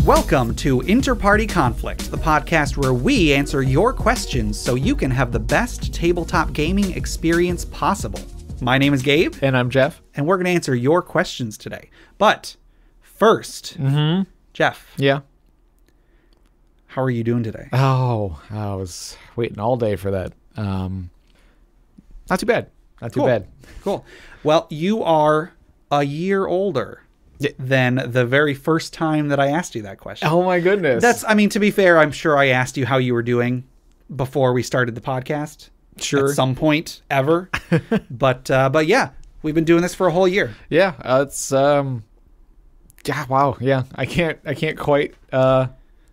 Welcome to InterPartyConflict, the podcast where we answer your questions so you can have the best tabletop gaming experience possible. My name is Gabe. And I'm Jeff. And we're going to answer your questions today. But first, Jeff. Yeah. How are you doing today? Oh, I was waiting all day for that. Not too bad. Not too bad. Cool. Well, you are a year older than the very first time that I asked you that question. Oh my goodness. To be fair, I'm sure I asked you how you were doing before we started the podcast. Sure. At some point ever. But yeah, we've been doing this for a whole year. Yeah. It's yeah, wow. Yeah. I can't quite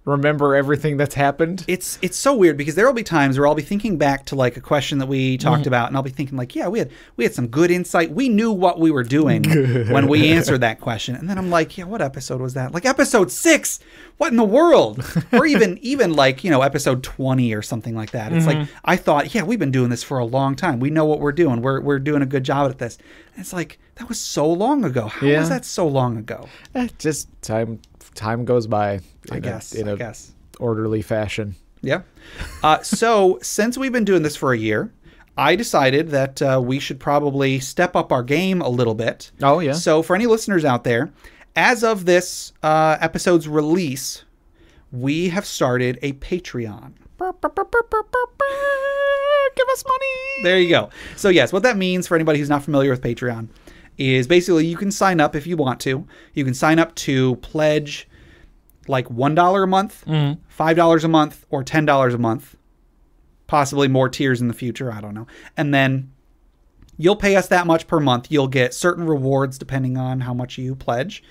remember everything that's happened. It's so weird because there will be times where I'll be thinking back to like a question that we talked about, and I'll be thinking like, yeah, we had some good insight. We knew what we were doing when we answered that question. And then I'm like, yeah, what episode was that? Like episode 6. What in the world? Or even like, episode 20 or something like that. It's like, I thought, yeah, we've been doing this for a long time. We know what we're doing. We're doing a good job at this. And it's like, that was so long ago. How was that so long ago? Just time goes by. I guess. Orderly fashion. Yeah. So since we've been doing this for a year, I decided that we should probably step up our game a little bit. Oh, yeah. So for any listeners out there, as of this episode's release, we have started a Patreon. Give us money. There you go. So yes, what that means for anybody who's not familiar with Patreon is basically you can sign up if you want to. You can sign up to pledge like $1 a month, $5 a month, or $10 a month. Possibly more tiers in the future. I don't know. And then you'll pay us that much per month. You'll get certain rewards depending on how much you pledge.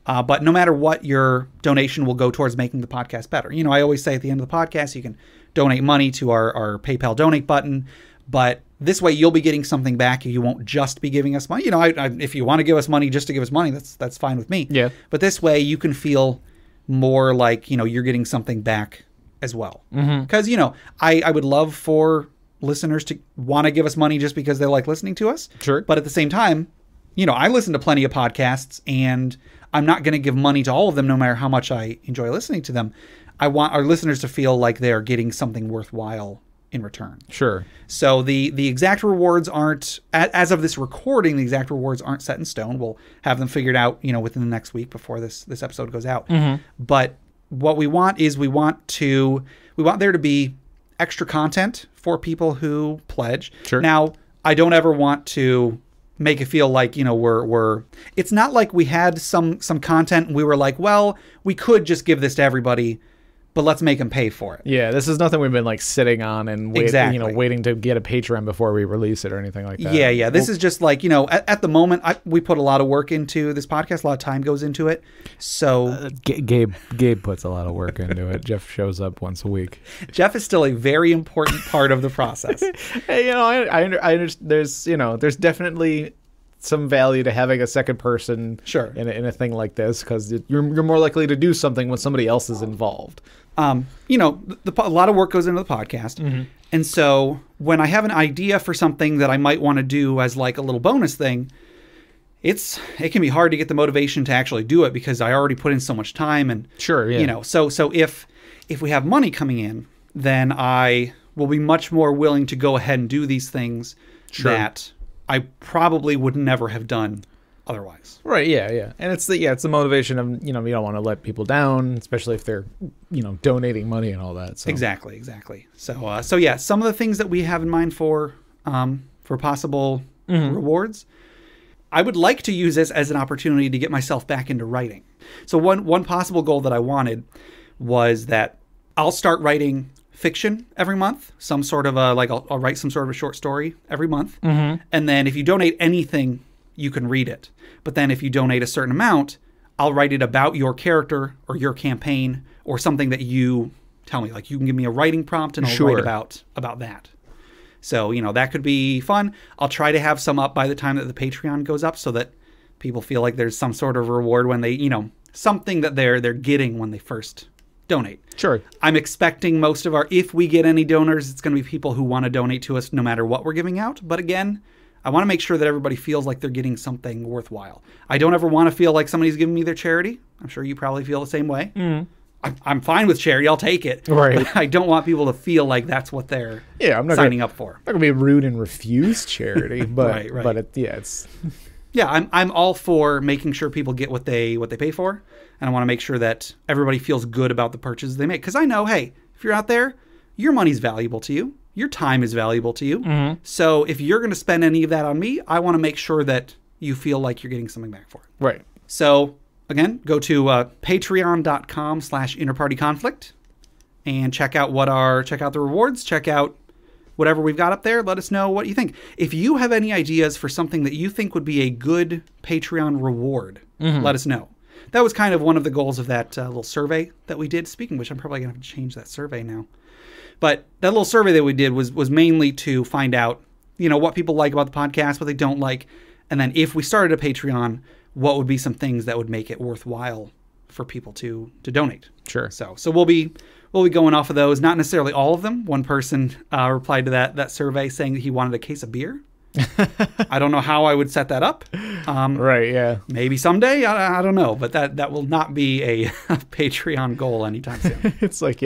But no matter what, your donation will go towards making the podcast better. I always say at the end of the podcast, you can donate money to our PayPal donate button. But this way, you'll be getting something back. You won't just be giving us money. If you want to give us money just to give us money, that's fine with me. Yeah. But this way, you can feel more like, you're getting something back as well. Because, I would love for listeners to want to give us money just because they like listening to us. Sure. But at the same time, I listen to plenty of podcasts and I'm not going to give money to all of them no matter how much I enjoy listening to them. I want our listeners to feel like they're getting something worthwhile in return. Sure. So the exact rewards aren't, as of this recording, the exact rewards aren't set in stone. We'll have them figured out, within the next week before this episode goes out. But what we want is we want there to be extra content for people who pledge. Sure. Now, I don't ever want to make it feel like, we're it's not like we had some content and we were like, well, we could just give this to everybody, but let's make them pay for it. Yeah, this is nothing we've been like sitting on and waiting to get a Patreon before we release it or anything like that. Yeah. This is just like, at the moment, we put a lot of work into this podcast. A lot of time goes into it. So Gabe puts a lot of work into it. Jeff shows up once a week. Jeff is still a very important part of the process. Hey, I understand. There's definitely some value to having a second person in a thing like this because you're more likely to do something when somebody else is involved. A lot of work goes into the podcast. And so when I have an idea for something that I might want to do as like a little bonus thing, it can be hard to get the motivation to actually do it because I already put in so much time and sure, yeah. So if we have money coming in, then I will be much more willing to go ahead and do these things that I probably would never have done otherwise. Right. Yeah. And it's the motivation of, you don't want to let people down, especially if they're, donating money and all that. So. Exactly. So yeah, some of the things that we have in mind for possible rewards, I would like to use this as an opportunity to get myself back into writing. So one possible goal that I wanted was that I'll start writing fiction every month, some sort of I'll write some sort of a short story every month. And then if you donate anything, you can read it. But then if you donate a certain amount, I'll write it about your character or your campaign or something that you tell me. Like you can give me a writing prompt and I'll write about that. So, that could be fun. I'll try to have some up by the time that the Patreon goes up so that people feel like there's some sort of reward when they, something that they're getting when they first donate. Sure. I'm expecting most of if we get any donors, it's going to be people who want to donate to us no matter what we're giving out. But again, I want to make sure that everybody feels like they're getting something worthwhile. I don't ever want to feel like somebody's giving me their charity. I'm sure you probably feel the same way. I'm fine with charity. I'll take it. Right. But I don't want people to feel like that's what they're I'm not signing up for. I'm not going to be rude and refuse charity, but right. but it's... Yeah, I'm all for making sure people get what they pay for, and I want to make sure that everybody feels good about the purchases they make. Because I know, hey, if you're out there, your money's valuable to you. Your time is valuable to you. So if you're going to spend any of that on me, I want to make sure that you feel like you're getting something back for it. Right. So again, go to patreon.com/InterPartyConflict and check out the rewards, check out whatever we've got up there. Let us know what you think. If you have any ideas for something that you think would be a good Patreon reward, let us know. That was kind of one of the goals of that little survey that we did. Speaking of which, I'm probably going to have to change that survey now. But that little survey that we did was mainly to find out, what people like about the podcast, what they don't like. And then if we started a Patreon, what would be some things that would make it worthwhile for people to donate. Sure. So we'll be going off of those. Not necessarily all of them. One person replied to that survey saying that he wanted a case of beer. I don't know how I would set that up. Right, yeah. Maybe someday. I don't know. But that will not be a Patreon goal anytime soon. It's like,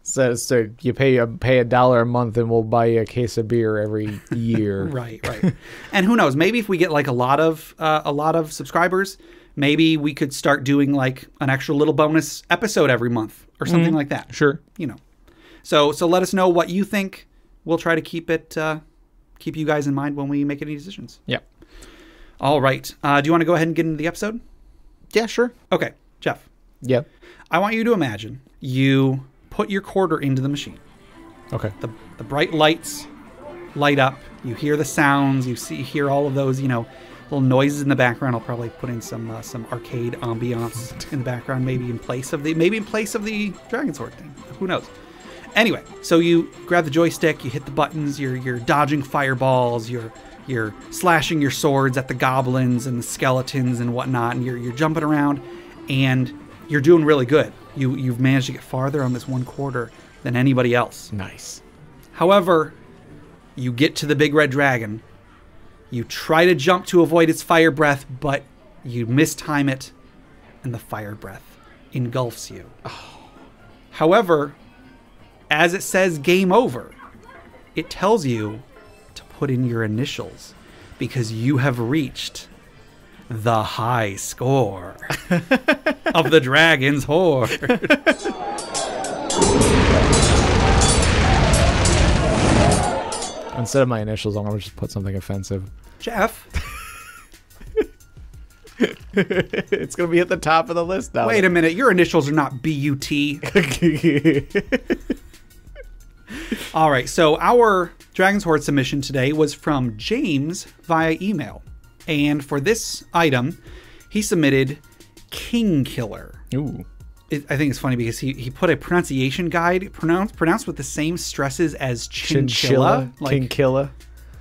so you pay $1 a month and we'll buy you a case of beer every year. Right. And who knows? Maybe if we get like a lot of subscribers, maybe we could start doing like an extra little bonus episode every month or something like that. Sure. So let us know what you think. We'll try to keep you guys in mind when we make any decisions. Yeah. All right. Do you want to go ahead and get into the episode? Yeah, sure. Okay, Jeff. Yeah. I want you to imagine you put your quarter into the machine. Okay. The bright lights light up. You hear the sounds. You hear all of those, little noises in the background. I'll probably put in some arcade ambiance in the background, maybe in place of the Dragon Sword thing. Who knows? Anyway, so you grab the joystick, you hit the buttons, you're dodging fireballs, you're slashing your swords at the goblins and the skeletons and whatnot, and you're jumping around, and you're doing really good. You've managed to get farther on this one quarter than anybody else. Nice. However, you get to the big red dragon. You try to jump to avoid its fire breath, but you mistime it, and the fire breath engulfs you. Oh. However, as it says game over, it tells you to put in your initials because you have reached the high score of the dragon's horde. Instead of my initials, I'm going to just put something offensive. Jeff. It's going to be at the top of the list now. Wait a minute. Your initials are not B-U-T. All right. So our Dragon's Horde submission today was from James via email. And for this item, he submitted King Killer. Ooh. I think it's funny because he put a pronunciation guide pronounced with the same stresses as chinchilla. King Killer.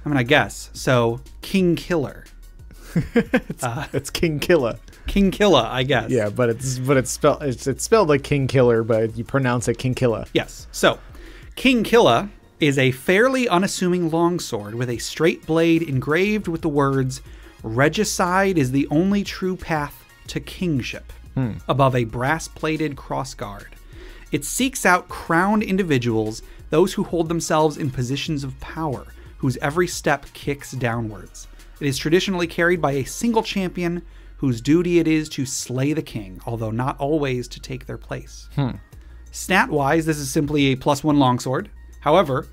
I mean, I guess. So King Killer. It's King Killer. King Killer, I guess. Yeah, but it's spelled like King Killer, but you pronounce it King Killer. Yes. So King Killer is a fairly unassuming longsword with a straight blade engraved with the words, "Regicide is the only true path to kingship," above a brass-plated crossguard. It seeks out crowned individuals, those who hold themselves in positions of power, whose every step kicks downwards. It is traditionally carried by a single champion whose duty it is to slay the king, although not always to take their place. Stat-wise, this is simply a +1 longsword. However,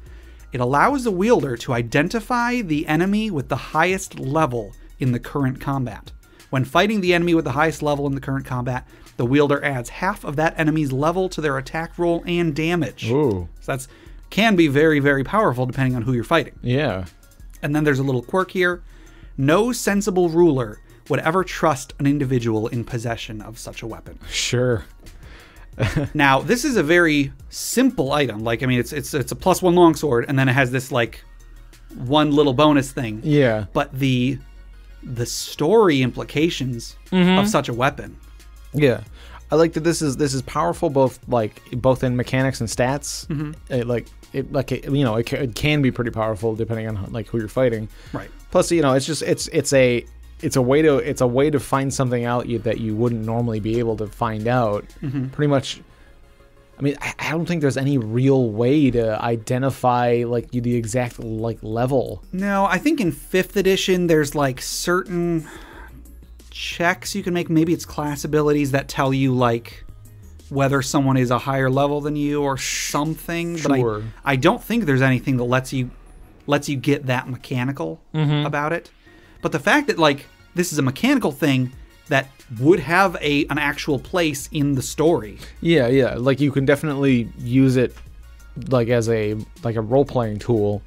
it allows the wielder to identify the enemy with the highest level in the current combat. When fighting the enemy with the highest level in the current combat, the wielder adds half of that enemy's level to their attack roll and damage. Ooh. So that's can be very, very powerful depending on who you're fighting. Yeah. And then there's a little quirk here. No sensible ruler would ever trust an individual in possession of such a weapon. Sure. Now, this is a very simple item. Like, I mean, it's a +1 longsword, and then it has this like one little bonus thing. Yeah. But the story implications of such a weapon. Yeah. I like that this is powerful both in mechanics and stats. It can be pretty powerful depending on like who you're fighting. Right. Plus, it's it's a way to find something out that you wouldn't normally be able to find out. Pretty much. I mean, I don't think there's any real way to identify like the exact like level. No, I think in 5th edition there's like certain checks you can make. Maybe it's class abilities that tell you like whether someone is a higher level than you or something. Sure. But I don't think there's anything that lets you get that mechanical about it. But the fact that like this is a mechanical thing that would have an actual place in the story. Yeah. Like you can definitely use it like as a role-playing tool.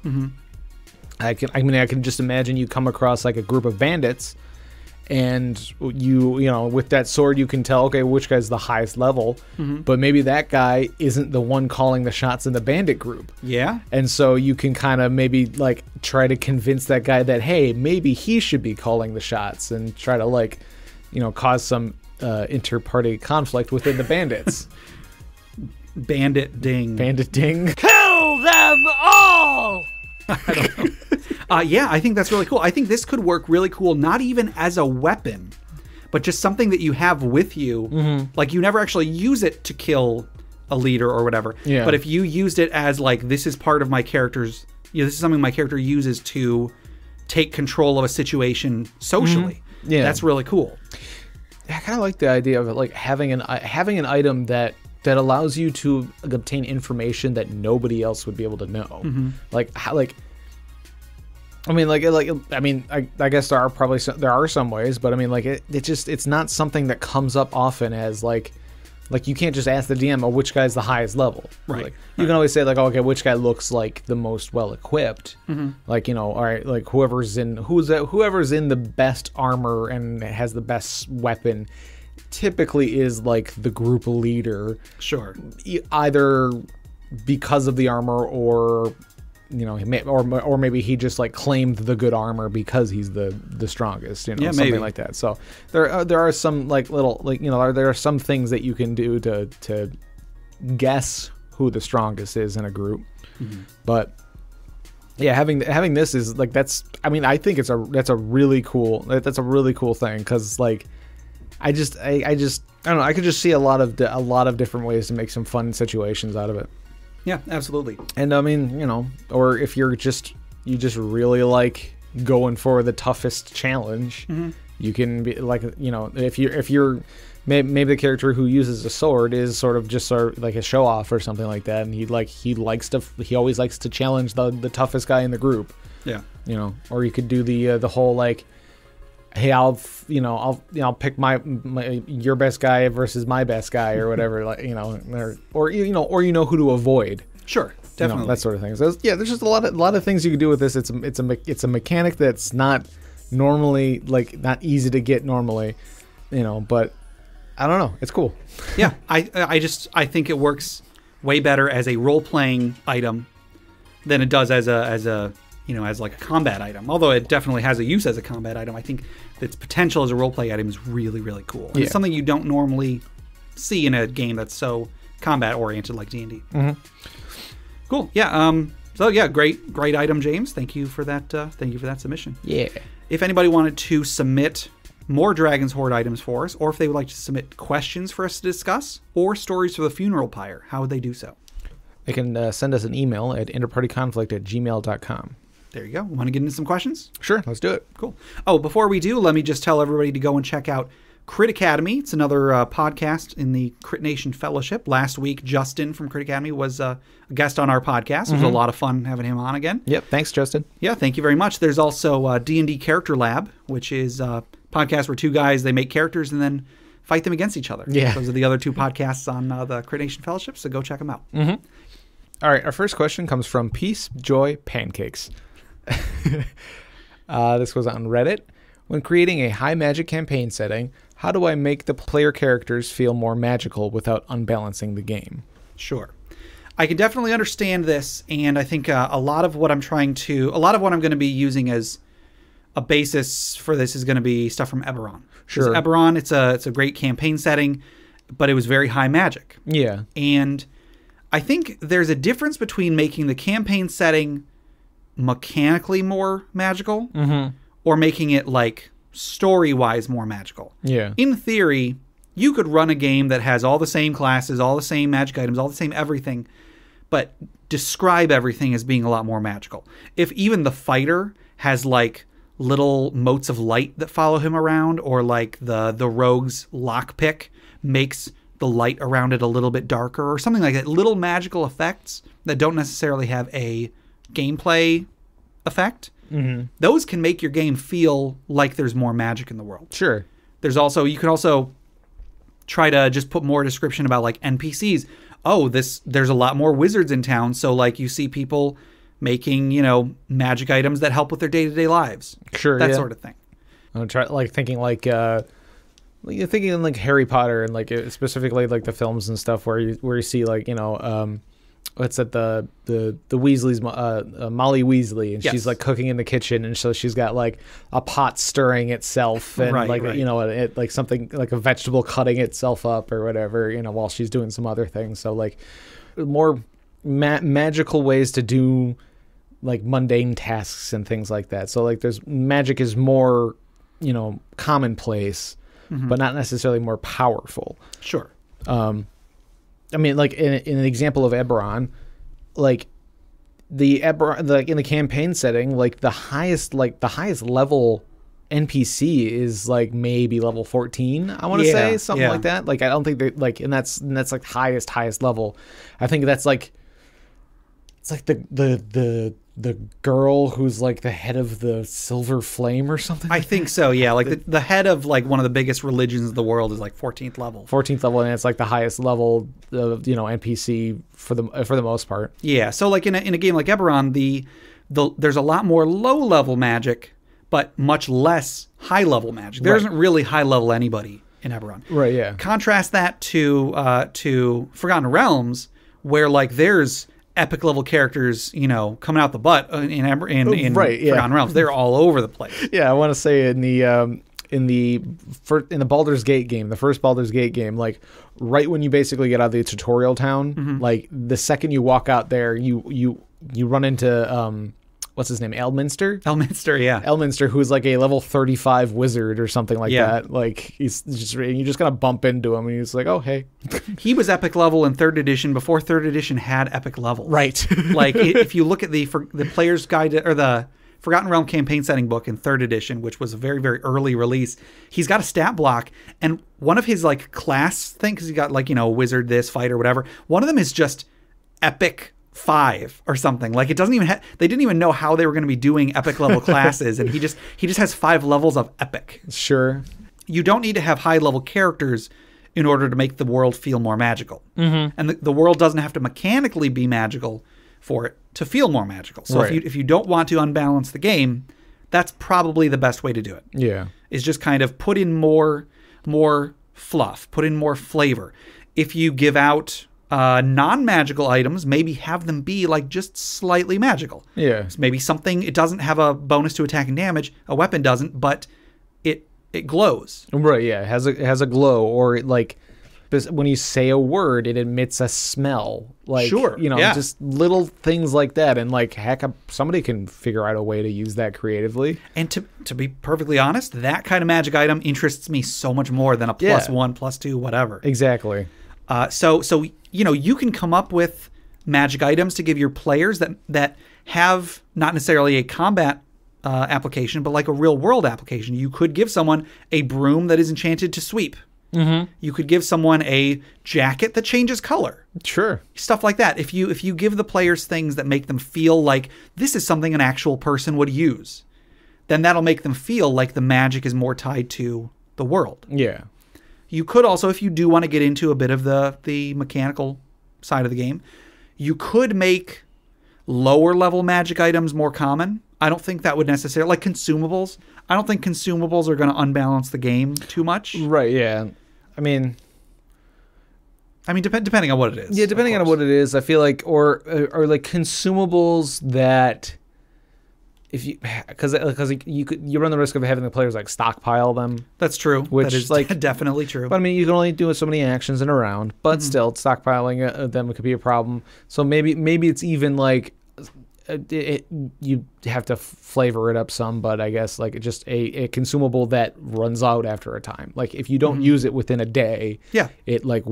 I can just imagine you come across like a group of bandits, and you know with that sword you can tell, okay, which guy's the highest level, but maybe that guy isn't the one calling the shots in the bandit group. Yeah. And so you can kind of maybe like try to convince that guy that, hey, maybe he should be calling the shots, and try to like, you know, cause some inter-party conflict within the bandits. Bandit ding. Kill them all! I don't know. Yeah, I think that's really cool. I think this could work really cool, not even as a weapon, but just something that you have with you. Like you never actually use it to kill a leader or whatever. Yeah. But if you used it as like, this is part of my character's, this is something my character uses to take control of a situation socially. Yeah. That's really cool. I kind of like the idea of it, like having an item that allows you to obtain information that nobody else would be able to know. I guess there are some ways, but I mean, like it's not something that comes up often as like you can't just ask the DM, which guy's the highest level. Right. Like, you can always say like, okay, which guy looks like the most well equipped. Like, you know, all right, like whoever's in the best armor and has the best weapon typically is like the group leader. Sure. Either because of the armor or, you know, or maybe he just like claimed the good armor because he's the strongest, you know, something like that. So there are some like little, like, you know, there are some things that you can do to guess who the strongest is in a group. But yeah, having this is like, I think that's a really cool thing, because like I don't know, I could just see a lot of different ways to make some fun situations out of it. Yeah, absolutely. And I mean, you know, or if you just really like going for the toughest challenge, you can be like, you know, if you're maybe the character who uses a sword is sort of like a show off or something like that, and he always likes to challenge the toughest guy in the group. Yeah. You know, or you could do the whole like, hey, I'll pick your best guy versus my best guy or whatever, like, you know, or who to avoid. Sure, definitely, you know, that sort of thing. So yeah, there's just a lot of things you can do with this. It's a mechanic that's not normally, like, not easy to get normally, you know, but I don't know, it's cool. Yeah, I think it works way better as a role playing item than it does as a you know, as like a combat item. Although it definitely has a use as a combat item, I think its potential as a role-play item is really, really cool. And it's something you don't normally see in a game that's so combat-oriented like D&D. Cool. Yeah. So yeah, great item, James. Thank you for that. Thank you for that submission. Yeah. If anybody wanted to submit more Dragon's Hoard items for us, or if they would like to submit questions for us to discuss, or stories for the funeral pyre, how would they do so? They can send us an email at interpartyconflict@gmail.com. There you go. Want to get into some questions? Sure, let's do it. Cool. Oh, before we do, let me just tell everybody to go and check out Crit Academy. It's another podcast in the Crit Nation Fellowship. Last week, Justin from Crit Academy was a guest on our podcast. It was a lot of fun having him on again. Yep, thanks, Justin. Yeah, thank you very much. There's also D&D Character Lab, which is a podcast where two guys, they make characters and then fight them against each other. Yeah. Those are the other two podcasts on the Crit Nation Fellowship, so go check them out. All right, our first question comes from Peace Joy Pancakes. This was on Reddit. When creating a high magic campaign setting, how do I make the player characters feel more magical without unbalancing the game? Sure. I can definitely understand this, and I think a lot of what I'm going to be using as a basis for this is going to be stuff from Eberron. Sure. Eberron, it's a great campaign setting, but it was very high magic. Yeah. And I think there's a difference between making the campaign setting mechanically more magical or making it like story-wise more magical. Yeah. In theory, you could run a game that has all the same classes, all the same magic items, all the same everything, but describe everything as being a lot more magical. If even the fighter has like little motes of light that follow him around, or like the rogue's lockpick makes the light around it a little bit darker or something like that, little magical effects that don't necessarily have a gameplay effect, those can make your game feel like there's more magic in the world. Sure. You could also try to just put more description about like NPCs. Oh, there's a lot more wizards in town, so like you see people making, magic items that help with their day-to-day lives. Sure, that sort of thing. I'm thinking you're thinking like Harry Potter and like specifically like the films and stuff where you see like what's it, the Weasleys, Molly Weasley, and she's like cooking in the kitchen, and so she's got like a pot stirring itself, and like something like a vegetable cutting itself up or whatever, while she's doing some other things. So like more magical ways to do like mundane tasks and things like that. So like there's magic is more commonplace, but not necessarily more powerful. Sure. I mean, like in an example of Eberron, like in the campaign setting, like the highest level NPC is like maybe level 14. I want to say something like that. Like I don't think that like, and that's like highest level. I think that's like it's like the girl who's like the head of the Silver Flame or something. I think so, yeah. Like the head of like one of the biggest religions of the world is like 14th level. 14th level, and it's like the highest level of NPC for the most part. Yeah. So like in a game like Eberron, there's a lot more low level magic, but much less high level magic. There isn't really high level anybody in Eberron. Right. Yeah. Contrast that to Forgotten Realms, where like there's epic level characters, coming out the butt in Forgotten Realms. They're all over the place. Yeah, I want to say in the Baldur's Gate game, the first Baldur's Gate game, like right when you basically get out of the tutorial town, like the second you walk out there, you run into what's his name? Elminster? Elminster, yeah. Elminster, who's like a level 35 wizard or something like that. Like you just kind of bump into him and he's like, oh, hey. He was epic level in 3rd edition before 3rd edition had epic levels. Right. Like if you look at the player's guide or the Forgotten Realm campaign setting book in 3rd edition, which was a very, very early release, he's got a stat block, and one of his like class thing, because he got like, wizard this, fighter, whatever, one of them is just epic 5 or something. Like it doesn't even they didn't even know how they were going to be doing epic level classes, and he just has 5 levels of epic. Sure. You don't need to have high level characters in order to make the world feel more magical. And the world doesn't have to mechanically be magical for it to feel more magical. So if you don't want to unbalance the game, that's probably the best way to do it. Yeah. Is just kind of put in more fluff, put in more flavor. If you give out non-magical items, maybe have them be like just slightly magical. Yeah. So maybe something, it doesn't have a bonus to attack and damage, a weapon doesn't, but it glows. Right, yeah. It has a glow, or like when you say a word, it emits a smell. Like, sure. Just little things like that. And like, heck, somebody can figure out a way to use that creatively. And to be perfectly honest, that kind of magic item interests me so much more than a +1, +2, whatever. Exactly. So you can come up with magic items to give your players that have not necessarily a combat application, but like a real world application. You could give someone a broom that is enchanted to sweep. You could give someone a jacket that changes color. Sure. Stuff like that. If you give the players things that make them feel like this is something an actual person would use, then that'll make them feel like the magic is more tied to the world. Yeah. You could also, if you do want to get into a bit of the mechanical side of the game, you could make lower level magic items more common. I don't think that would necessarily, like consumables. I don't think consumables are going to unbalance the game too much. Right, yeah. I mean, depending on what it is. Yeah, depending on what it is, I feel like, or like consumables that, if you, because you run the risk of having the players like stockpile them. That's true. Which that is like definitely true. But I mean, you can only do so many actions in a round. But still, stockpiling them could be a problem. So maybe it's even like you have to flavor it up some, but I guess like just a consumable that runs out after a time. Like if you don't use it within a day, it like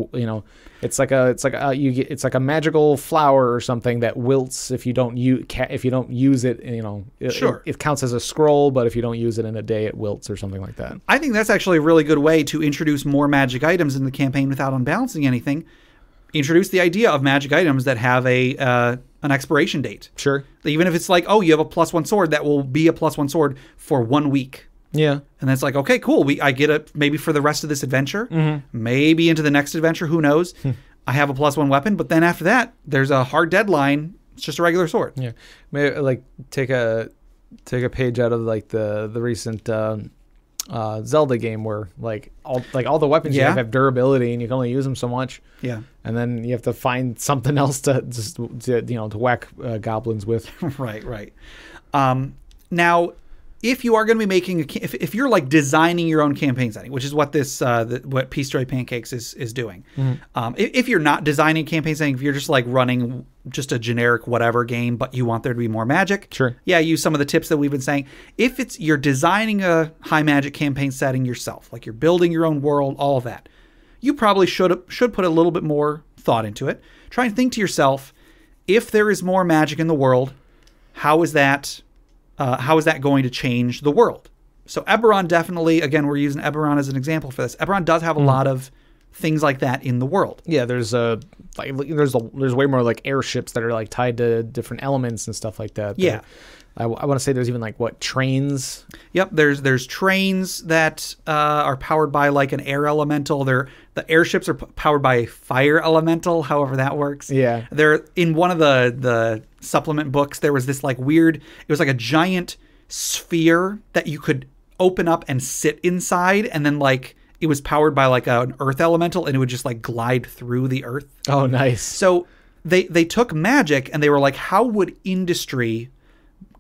it's like a magical flower or something that wilts if you don't use it. It counts as a scroll, but if you don't use it in a day, it wilts or something like that. I think that's actually a really good way to introduce more magic items in the campaign without unbalancing anything. Introduce the idea of magic items that have an expiration date. Sure. Even if it's like, oh, you have a +1 sword, that will be a +1 sword for 1 week. Yeah. And that's like, okay, cool. I get it maybe for the rest of this adventure, maybe into the next adventure, who knows? I have a +1 weapon, but then after that, there's a hard deadline. It's just a regular sword. Yeah. Maybe like take a page out of like the recent Zelda game where all the weapons you have durability and you can only use them so much. Yeah. And then you have to find something else to whack goblins with. Right. Now, if you are going to be making if you're like designing your own campaign setting, which is what this what Peace Joy Pancakes is doing. If you're not designing campaign setting, if you're just like running just a generic whatever game, but you want there to be more magic, sure. Yeah, use some of the tips that we've been saying. If you're designing a high magic campaign setting yourself, like you're building your own world, all of that, you probably should put a little bit more thought into it. Try and think to yourself, if there is more magic in the world, how is that going to change the world? So Eberron definitely, again, we're using Eberron as an example for this. Eberron does have a lot of things like that in the world. Yeah, there's way more like airships that are like tied to different elements and stuff like that. Yeah. I want to say there's even like trains. Yep, there's trains that are powered by like an air elemental. The airships are powered by a fire elemental, however that works. Yeah. They're in one of the supplement books, there was this like weird, it was like a giant sphere that you could open up and sit inside, and then like it was powered by like an earth elemental, and it would just like glide through the earth. Oh, nice. So they took magic and they were like, how would industry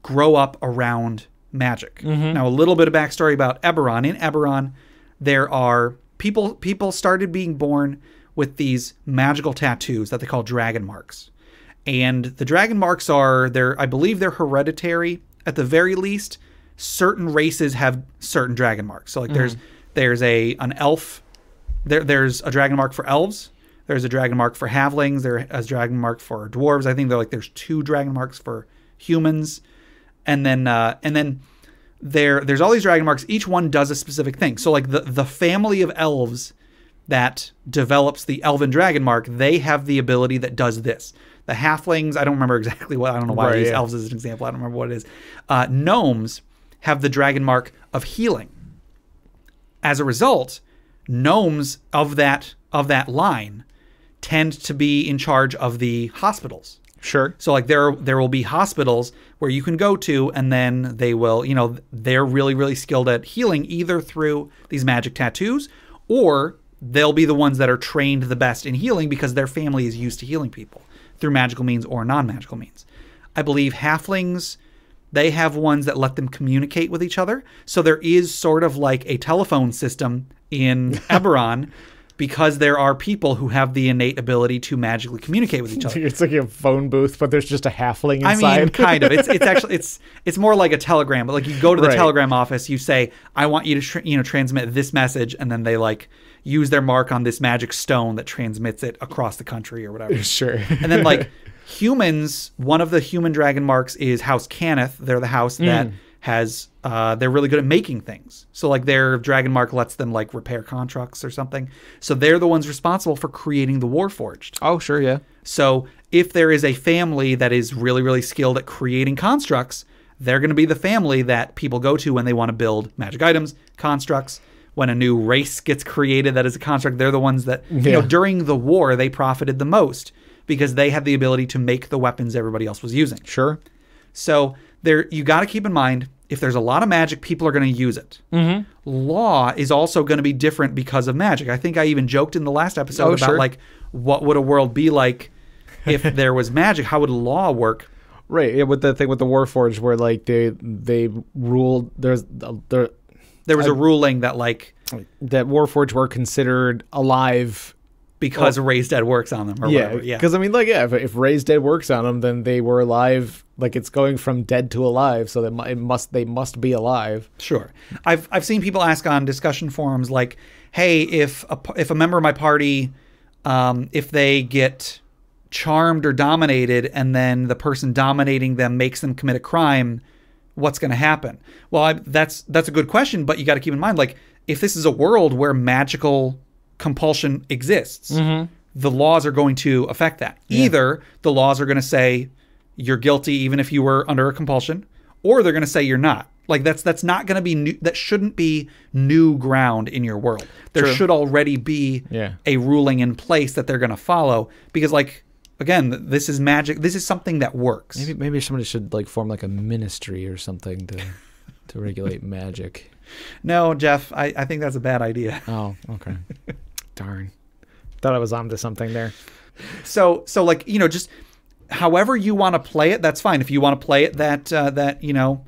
grow up around magic? Now, a little bit of backstory about Eberron. In Eberron, there are people started being born with these magical tattoos that they call dragon marks. And the dragon marks I believe they're hereditary at the very least. Certain races have certain dragon marks. So like there's an elf, there's a dragon mark for elves. There's a dragon mark for halflings. There's a dragon mark for dwarves. I think there's 2 dragon marks for humans. And then there's all these dragon marks. Each one does a specific thing. So like the family of elves that develops the elven dragon mark, they have the ability that does this. The halflings, I don't remember exactly what. I don't know why I use elves as an example. I don't remember what it is. Gnomes have the dragon mark of healing. As a result, gnomes of that line tend to be in charge of the hospitals. Sure. So like there will be hospitals where you can go to, and then they will, they're really, really skilled at healing, either through these magic tattoos, or they'll be the ones that are trained the best in healing because their family is used to healing people through magical means or non-magical means. I believe halflings, they have ones that let them communicate with each other. So there is sort of like a telephone system in Eberron because there are people who have the innate ability to magically communicate with each other. It's like a phone booth, but there's just a halfling inside. I mean, kind of. It's actually it's more like a telegram. But like you go to the telegram office, you say, "I want you to transmit this message," and then they like use their mark on this magic stone that transmits it across the country or whatever. Sure. And then like humans, one of the human dragon marks is House Cannith. They're the house that has they're really good at making things. So like their dragon mark lets them like repair constructs or something. So they're the ones responsible for creating the Warforged. Oh, sure, yeah. So if there is a family that is really, really skilled at creating constructs, they're going to be the family that people go to when they want to build magic items, constructs. When a new race gets created that is a construct, they're the ones that, during the war, they profited the most because they had the ability to make the weapons everybody else was using. Sure. So you got to keep in mind, if there's a lot of magic, people are going to use it. Law is also going to be different because of magic. I think I even joked in the last episode about like, what would a world be like if there was magic? How would law work? Right. Yeah, with the thing with the Warforged where like they ruled There was a ruling that like that Warforged were considered alive because Raise Dead works on them or whatever. Yeah, because I mean, like, if Raise Dead works on them, then they were alive. Like, it's going from dead to alive, so they must be alive. Sure. I've seen people ask on discussion forums like, hey, if a member of my party, if they get charmed or dominated, and then the person dominating them makes them commit a crime, what's going to happen? Well, that's a good question, but you got to keep in mind, like, if this is a world where magical compulsion exists, the laws are going to affect that. Yeah. Either the laws are going to say you're guilty even if you were under a compulsion, or they're going to say you're not. Like, that's not going to be new. That shouldn't be new ground in your world. There should already be a ruling in place that they're going to follow, because, like, again, this is magic. This is something that works. Maybe somebody should, like, form like a ministry or something to regulate magic. No, Jeff, I think that's a bad idea. Oh, okay. Darn. Thought I was onto something there. So like, you know, just however you want to play it, that's fine. If you want to play it that you know,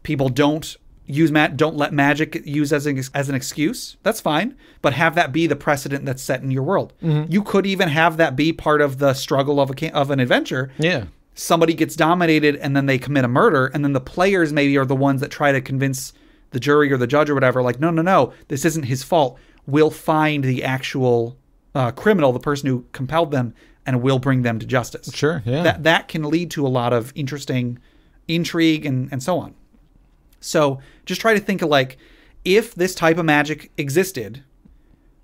people don't let magic use as an excuse, that's fine. But have that be the precedent that's set in your world. You could even have that be part of the struggle of an adventure. Yeah. Somebody gets dominated and then they commit a murder, and then the players maybe are the ones that try to convince the jury or the judge or whatever, like, no, this isn't his fault. We'll find the actual criminal, the person who compelled them, and we'll bring them to justice. Sure, yeah. That can lead to a lot of interesting intrigue and so on. So just try to think of, like, if this type of magic existed,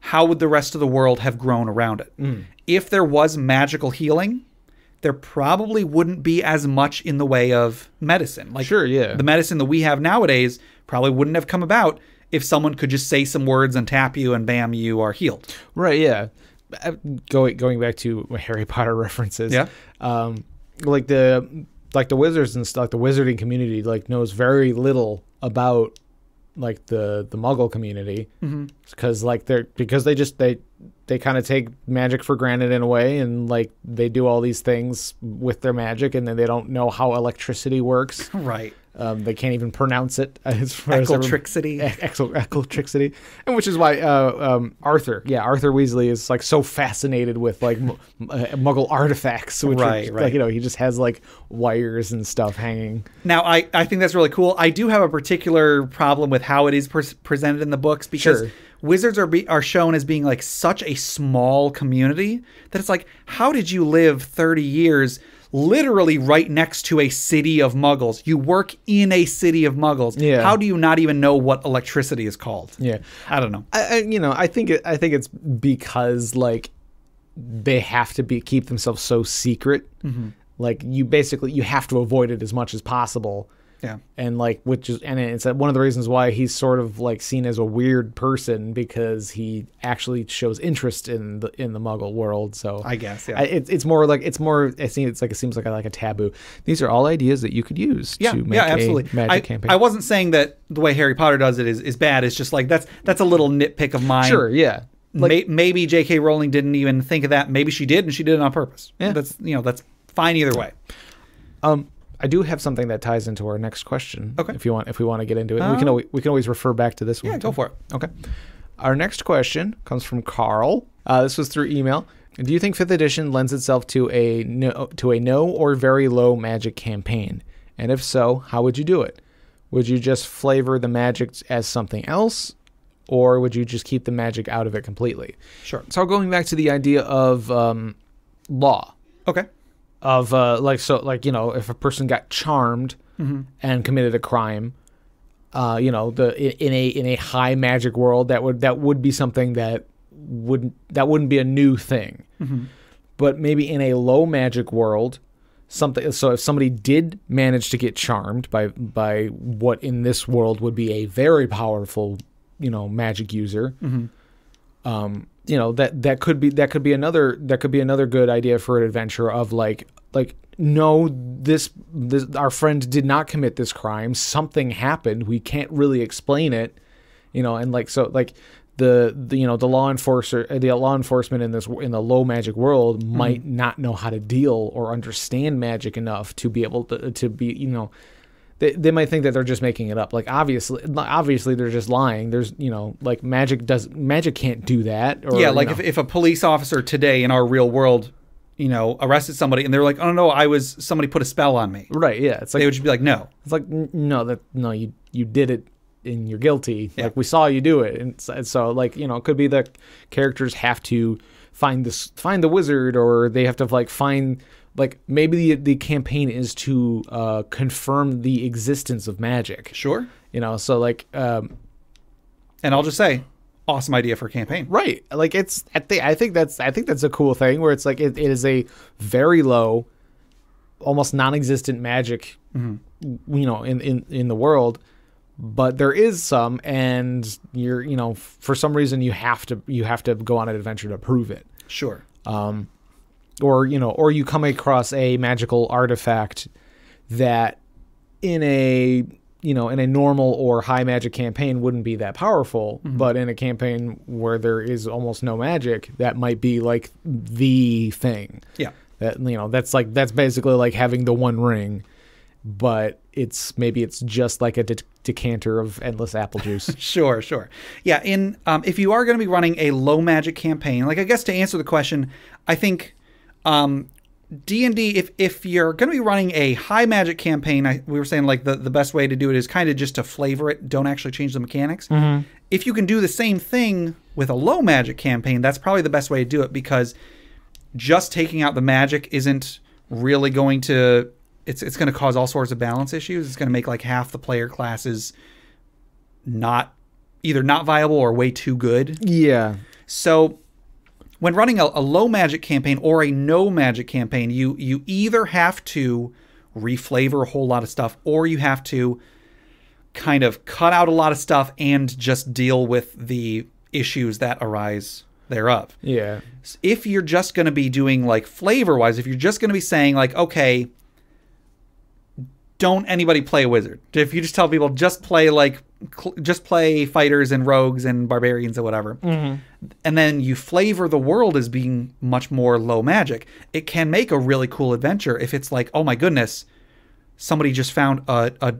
how would the rest of the world have grown around it? If there was magical healing, there probably wouldn't be as much in the way of medicine. Like, sure, yeah. The medicine that we have nowadays probably wouldn't have come about if someone could just say some words and tap you and bam, you are healed. Right, yeah. Going back to Harry Potter references. Yeah. Like the wizards and stuff, like the wizarding community, like, knows very little about, like, the Muggle community, because they kind of take magic for granted in a way, and, like, they do all these things with their magic, and then they don't know how electricity works. Right. They can't even pronounce it as far Echotricity. Echotricity. And which is why Arthur Weasley is, like, so fascinated with, like, Muggle artifacts, which right. Like, you know, he just has, like, wires and stuff hanging. Now, I think that's really cool. I do have a particular problem with how it is presented in the books, because wizards are shown as being, like, such a small community that it's like, how did you live 30 years literally right next to a city of Muggles? You work in a city of Muggles. Yeah. How do you not even know what electricity is called? Yeah. I don't know. I think it's because, like, they have to keep themselves so secret. Like, you have to avoid it as much as possible. Yeah. And, like, it's one of the reasons why he's sort of, like, seen as a weird person, because he actually shows interest in the Muggle world. So I guess, yeah. It seems like a taboo. These are all ideas that you could use to make absolutely. a magic campaign. I wasn't saying that the way Harry Potter does it is bad. It's just, like, that's a little nitpick of mine. Sure, yeah. Like, maybe J.K. Rowling didn't even think of that. Maybe she did, and she did it on purpose. Yeah. That's fine either way. I do have something that ties into our next question. Okay. If we want to get into it, we can always refer back to this one. Yeah, go for it. Okay. Our next question comes from Carl. This was through email. Do you think 5th edition lends itself to a no or very low magic campaign? And if so, how would you do it? Would you just flavor the magic as something else, or would you just keep the magic out of it completely? Sure. So going back to the idea of law. Okay. Of you know, if a person got charmed and committed a crime, you know, in a high magic world, that would be something that wouldn't be a new thing. But maybe in a low magic world, something. So if somebody did manage to get charmed by what in this world would be a very powerful, you know, magic user, you know, that could be another good idea for an adventure of like no, this our friend did not commit this crime. Something happened. We can't really explain it, you know, and like so like the you know the law enforcement in the low magic world might not know how to deal or understand magic enough to be able to be, you know, they might think that they're just making it up. Like obviously they're just lying. There's like magic can't do that. Or, yeah, like if a police officer today in our real world, arrested somebody and they're like, oh no, somebody put a spell on me. Right. Yeah. It's like they would just be like, no. It's like no, you did it and you're guilty. Yeah. Like we saw you do it, and so like it could be that characters have to find the wizard, or they have to like find. Like, maybe the campaign is to confirm the existence of magic. Sure. So, like... and I'll just say, awesome idea for a campaign. Right. Like, I think that's a cool thing, where it's like, it is a very low, almost non-existent magic, in the world, but there is some, and you're, for some reason, you have to go on an adventure to prove it. Sure. Or you come across a magical artifact that in a normal or high magic campaign wouldn't be that powerful, but in a campaign where there is almost no magic, that might be like the thing. Yeah. That that's basically like having the One Ring, but it's just like a decanter of endless apple juice. Sure. Yeah, if you are going to be running a low magic campaign, like I guess to answer the question, I think D&D, if you're going to be running a high magic campaign, we were saying like the best way to do it is kind of just to flavor it, don't actually change the mechanics. Mm-hmm. If you can do the same thing with a low magic campaign, that's probably the best way to do it, because just taking out the magic isn't really going to... It's going to cause all sorts of balance issues. It's going to make like half the player classes either not viable or way too good. Yeah. So when running a low magic campaign or a no magic campaign, you either have to reflavor a whole lot of stuff, or you have to kind of cut out a lot of stuff and just deal with the issues that arise thereof. Yeah. If you're just going to be doing like flavor-wise, if you're just going to be saying like, okay, don't anybody play a wizard. If you just tell people just play fighters and rogues and barbarians or whatever, and then you flavor the world as being much more low magic, it can make a really cool adventure. If it's like, oh my goodness, somebody just found a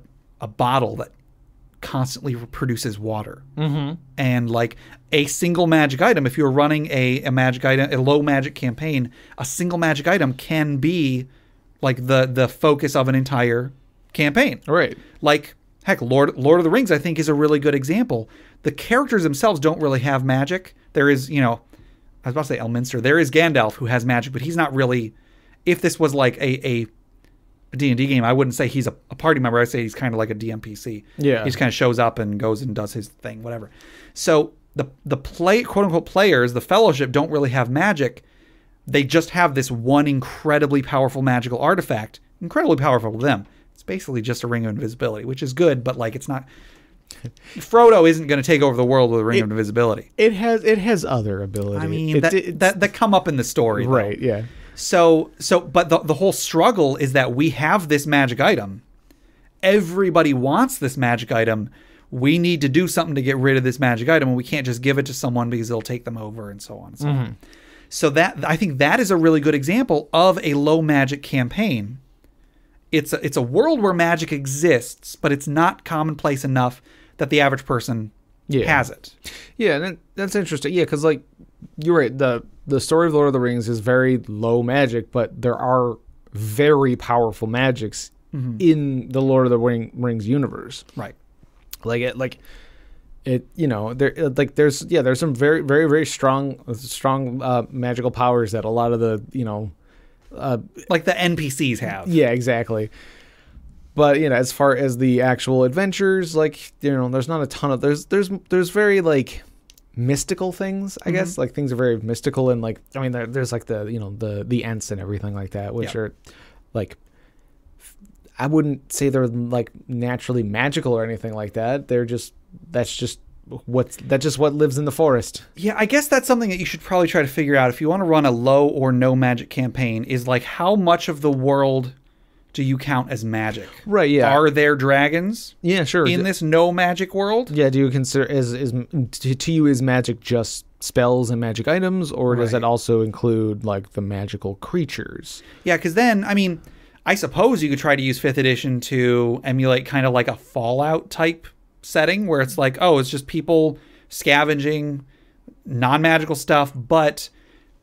bottle that constantly produces water, and like a single magic item. If you're running a magic item, a low magic campaign, a single magic item can be like the focus of an entire campaign. Right. Like, heck, Lord of the Rings, I think, is a really good example. The characters themselves don't really have magic. There is, I was about to say Elminster. There is Gandalf, who has magic, but he's not really... If this was like a D&D game, I wouldn't say he's a party member. I'd say he's kind of like a DMPC. Yeah. He just kind of shows up and goes and does his thing, whatever. So the quote-unquote players, the Fellowship, don't really have magic. They just have this one incredibly powerful magical artifact. Incredibly powerful to them. It's basically just a ring of invisibility, which is good, but like it's not... Frodo isn't going to take over the world with a ring of invisibility. It has other abilities. I mean, that come up in the story. Right, though. Yeah. So, but the whole struggle is that we have this magic item. Everybody wants this magic item. We need to do something to get rid of this magic item, and we can't just give it to someone because it'll take them over and so on and so on. So I think that is a really good example of a low magic campaign. It's a world where magic exists, but it's not commonplace enough that the average person has it. Yeah, and that's interesting. Yeah, because like you're right. The story of Lord of the Rings is very low magic, but there are very powerful magics in the Lord of the Rings universe. Right. There's some very, very, very strong magical powers that a lot of the like the NPCs have. Yeah, exactly. But as far as the actual adventures, like there's not a ton of there's very like mystical things, I guess. Like things are very mystical, and like I mean there's like the Ents and everything like that, which are like I wouldn't say they're like naturally magical or anything like that. That's just what lives in the forest. Yeah, I guess that's something that you should probably try to figure out if you want to run a low or no magic campaign, is like how much of the world do you count as magic? Right, yeah. Are there dragons? Yeah, sure. In this no magic world? Yeah, do you consider to you is magic just spells and magic items, or does it also include like the magical creatures? Yeah, because then, I mean, I suppose you could try to use 5th edition to emulate kind of like a Fallout type setting where it's like, oh, it's just people scavenging non-magical stuff, but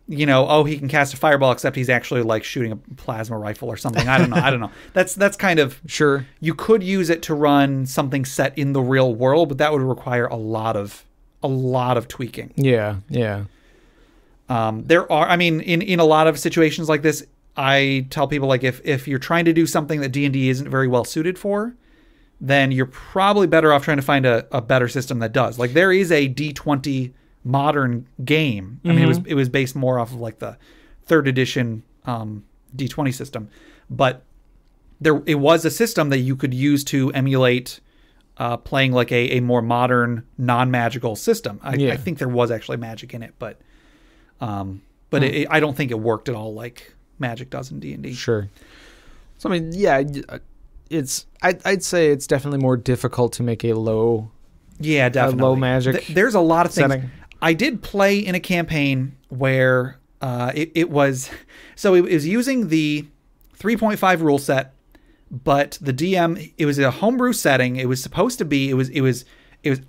you know, oh, he can cast a fireball, except he's actually like shooting a plasma rifle or something. I don't know. That's kind of sure. You could use it to run something set in the real world, but that would require a lot of tweaking. Yeah. There are, I mean, in a lot of situations like this, I tell people like if you're trying to do something that D&D isn't very well suited for, then you're probably better off trying to find a better system that does. Like there is a D20 modern game. I mean, it was based more off of like the 3rd edition D20 system, but it was a system that you could use to emulate playing like a more modern non-magical system. I think there was actually magic in it, but I don't think it worked at all like magic does in D&D. Sure. So I mean, yeah, I'd say it's definitely more difficult to make a low magic. There's a lot of things. Setting. I did play in a campaign where it was using the 3.5 rule set, but the DM, it was a homebrew setting. It was supposed to be, it was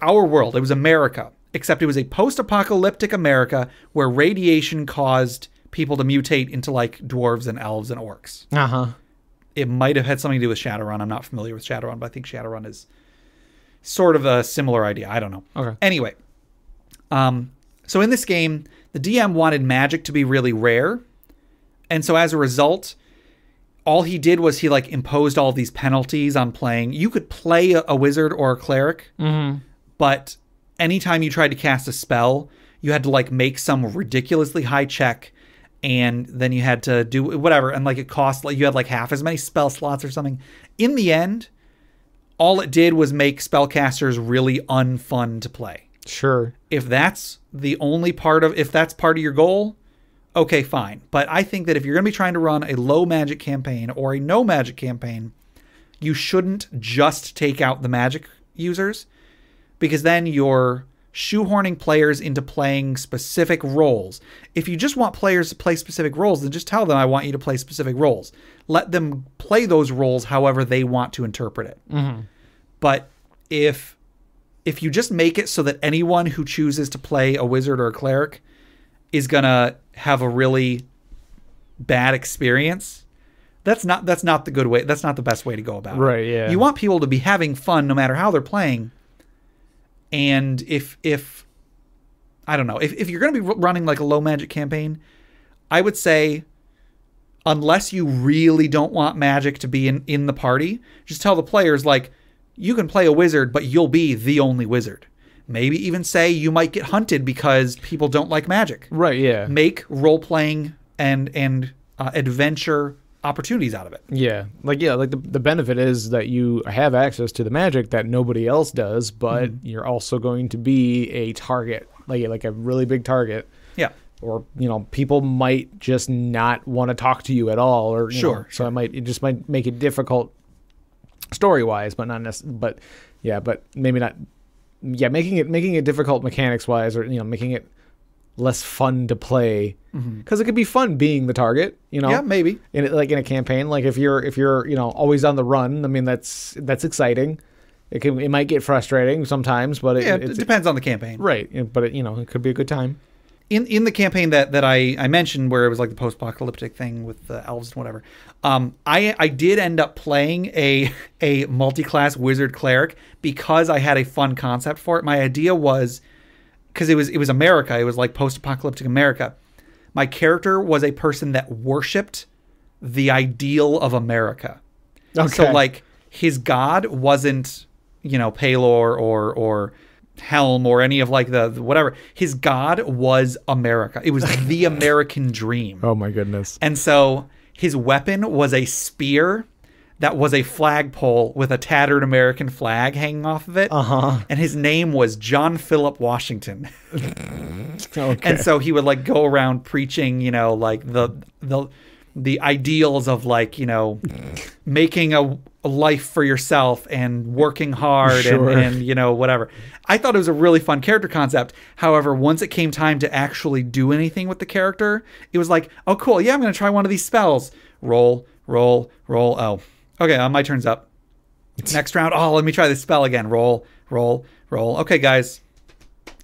our world. It was America, except it was a post-apocalyptic America where radiation caused people to mutate into like dwarves and elves and orcs. It might have had something to do with Shadowrun. I'm not familiar with Shadowrun, but I think Shadowrun is sort of a similar idea. I don't know. Okay. Anyway. So in this game, the DM wanted magic to be really rare. And so as a result, all he did was he like imposed all these penalties on playing. You could play a wizard or a cleric, but anytime you tried to cast a spell, you had to like make some ridiculously high check, and then you had to do whatever. And like it cost, like you had like half as many spell slots or something. In the end, all it did was make spellcasters really unfun to play. Sure. If that's part of your goal, okay, fine. But I think that if you're going to be trying to run a low magic campaign or a no magic campaign, you shouldn't just take out the magic users, because then you're shoehorning players into playing specific roles. If you just want players to play specific roles, then just tell them, I want you to play specific roles. Let them play those roles however they want to interpret it. But if you just make it so that anyone who chooses to play a wizard or a cleric is going to have a really bad experience, that's not the good way. That's not the best way to go about it. Right, yeah. You want people to be having fun no matter how they're playing. And if I don't know, if you're going to be running like a low magic campaign, I would say, unless you really don't want magic to be in the party, just tell the players like, you can play a wizard, but you'll be the only wizard. Maybe even say you might get hunted because people don't like magic. Right, yeah. Make role-playing and adventure opportunities out of it. Yeah. Like the benefit is that you have access to the magic that nobody else does, but you're also going to be a target, like a really big target. Yeah. Or, people might just not want to talk to you at all. Or Sure. So it just might make it difficult story-wise, but not necessarily. But maybe not. Yeah, making it difficult mechanics-wise, or making it less fun to play, because it could be fun being the target. Yeah, maybe in a campaign. Like if you're always on the run. I mean, that's exciting. It might get frustrating sometimes, but it depends on the campaign, right? But it could be a good time. In the campaign that I mentioned, where it was like the post-apocalyptic thing with the elves and whatever, I did end up playing a multi-class wizard cleric because I had a fun concept for it. My idea was, because it was America, it was like post-apocalyptic America. My character was a person that worshipped the ideal of America. Okay. So like his god wasn't Palor or Helm or any of like the whatever. His god was America. It was the American dream. Oh my goodness. And so his weapon was a spear that was a flagpole with a tattered American flag hanging off of it. And his name was John Philip Washington. Okay. And so he would like go around preaching, like the ideals of like, making a life for yourself and working hard. Sure. and whatever. I thought it was a really fun character concept. However, once it came time to actually do anything with the character, it was like, oh, cool. Yeah, I'm going to try one of these spells. Roll. roll. Oh, okay. My turn's up. Next round. Oh, let me try this spell again. Roll. Okay, guys.